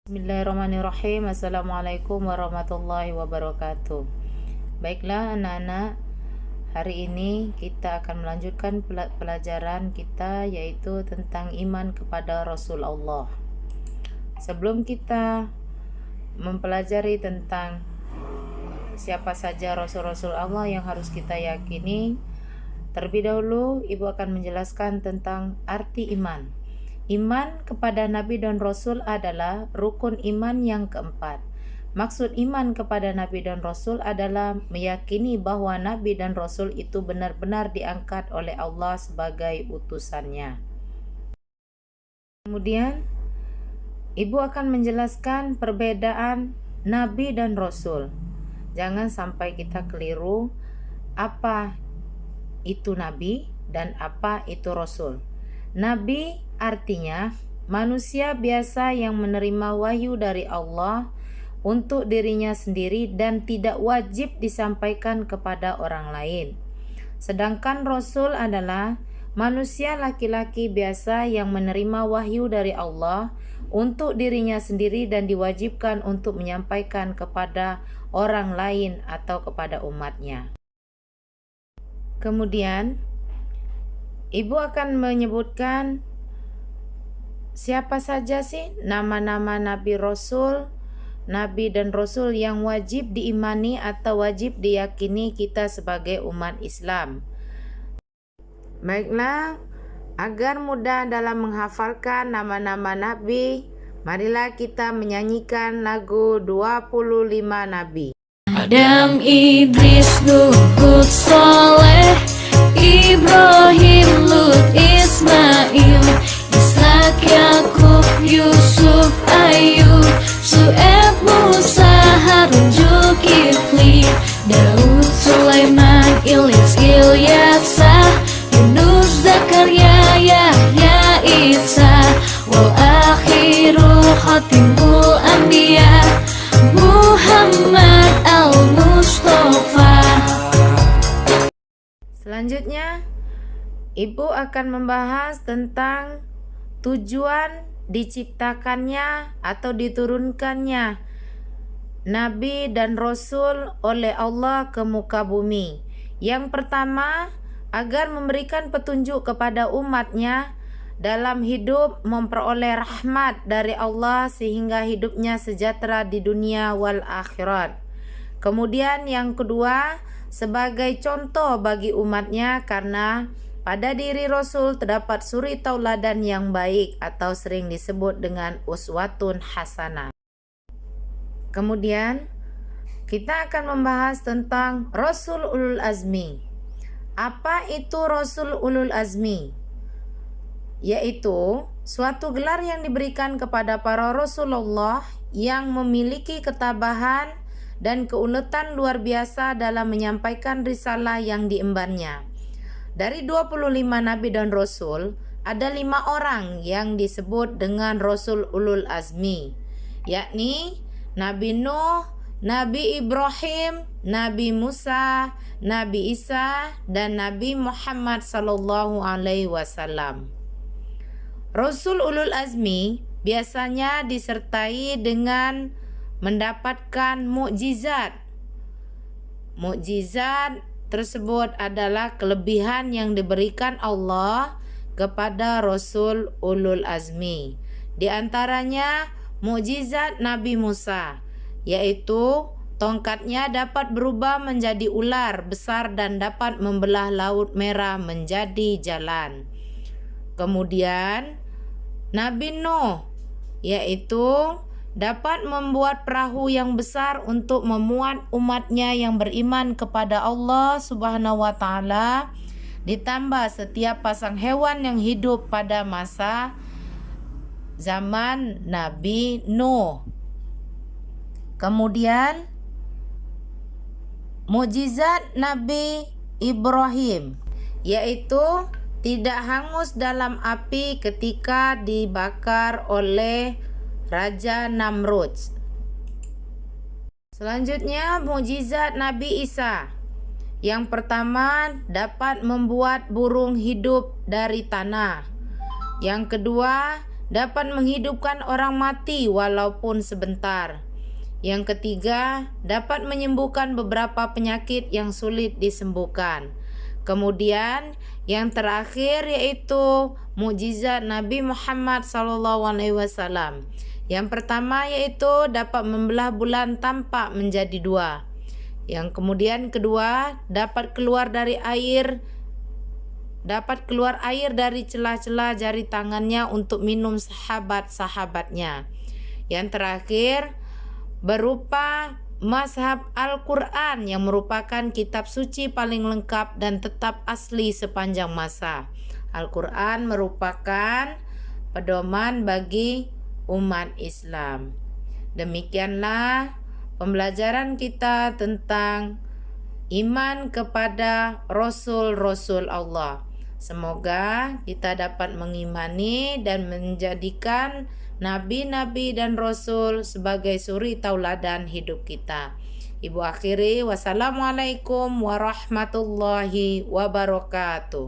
Bismillahirrahmanirrahim. Assalamualaikum warahmatullahi wabarakatuh. Baiklah anak-anak, hari ini kita akan melanjutkan pelajaran kita, yaitu tentang iman kepada Rasul Allah. Sebelum kita mempelajari tentang siapa saja Rasul-Rasul Allah yang harus kita yakini, terlebih dahulu Ibu akan menjelaskan tentang arti iman. Iman kepada Nabi dan Rasul adalah rukun iman yang keempat. Maksud iman kepada Nabi dan Rasul adalah meyakini bahwa Nabi dan Rasul itu benar-benar diangkat oleh Allah sebagai utusannya. Kemudian, Ibu akan menjelaskan perbedaan Nabi dan Rasul. Jangan sampai kita keliru apa itu Nabi dan apa itu Rasul. Nabi artinya manusia biasa yang menerima wahyu dari Allah untuk dirinya sendiri dan tidak wajib disampaikan kepada orang lain. Sedangkan Rasul adalah manusia laki-laki biasa yang menerima wahyu dari Allah untuk dirinya sendiri dan diwajibkan untuk menyampaikan kepada orang lain atau kepada umatnya. Kemudian, Ibu akan menyebutkan siapa saja sih nama-nama Nabi dan Rasul yang wajib diimani atau wajib diyakini kita sebagai umat Islam. Baiklah, agar mudah dalam menghafalkan nama-nama Nabi, marilah kita menyanyikan lagu 25 Nabi. Adam, Idris, Nuh, Hud, Saleh, Ibrahim, Lut, Ismail, Ishak, Yakub, Yusuf, Ayub, Su'eb, Musa, Harun, Zulkifli, Daud, Sulaiman, Ilyasa, Yunus, Zakaria, Yahya, Isa, wal akhiru khatimul anbiya, Muhammad al-Mustafa. Selanjutnya, Ibu akan membahas tentang tujuan diciptakannya atau diturunkannya Nabi dan Rasul oleh Allah ke muka bumi. Yang pertama, agar memberikan petunjuk kepada umatnya dalam hidup, memperoleh rahmat dari Allah sehingga hidupnya sejahtera di dunia wal akhirat. Kemudian yang kedua, sebagai contoh bagi umatnya karena pada diri Rasul terdapat suri tauladan yang baik atau sering disebut dengan uswatun hasanah. Kemudian kita akan membahas tentang Rasul Ulul Azmi. Apa itu Rasul Ulul Azmi? Yaitu suatu gelar yang diberikan kepada para Rasulullah yang memiliki ketabahan dan keuletan luar biasa dalam menyampaikan risalah yang diembannya. Dari 25 Nabi dan Rasul, ada 5 orang yang disebut dengan Rasul Ulul Azmi, yakni Nabi Nuh, Nabi Ibrahim, Nabi Musa, Nabi Isa, dan Nabi Muhammad sallallahu alaihi wasallam. Rasul Ulul Azmi biasanya disertai dengan mendapatkan mukjizat. Mukjizat tersebut adalah kelebihan yang diberikan Allah kepada Rasul Ulul Azmi. Di antaranya mukjizat Nabi Musa, yaitu tongkatnya dapat berubah menjadi ular besar dan dapat membelah Laut Merah menjadi jalan. Kemudian Nabi Nuh, yaitu dapat membuat perahu yang besar untuk memuat umatnya yang beriman kepada Allah Subhanahu wa taala, ditambah setiap pasang hewan yang hidup pada masa zaman Nabi Nuh. Kemudian mukjizat Nabi Ibrahim, yaitu tidak hangus dalam api ketika dibakar oleh Raja Namrud. Selanjutnya mukjizat Nabi Isa. Yang pertama, dapat membuat burung hidup dari tanah. Yang kedua, dapat menghidupkan orang mati walaupun sebentar. Yang ketiga, dapat menyembuhkan beberapa penyakit yang sulit disembuhkan. Kemudian yang terakhir yaitu mukjizat Nabi Muhammad SAW. Yang pertama yaitu dapat membelah bulan tampak menjadi dua. Yang kemudian kedua, dapat keluar air dari celah-celah jari tangannya untuk minum sahabat-sahabatnya. Yang terakhir, berupa mazhab Al-Quran yang merupakan kitab suci paling lengkap dan tetap asli sepanjang masa. Al-Quran merupakan pedoman bagi umat Islam. Demikianlah pembelajaran kita tentang iman kepada Rasul-Rasul Allah. Semoga kita dapat mengimani dan menjadikan Nabi-Nabi dan Rasul sebagai suri tauladan hidup kita. Ibu akhiri, wassalamualaikum warahmatullahi wabarakatuh.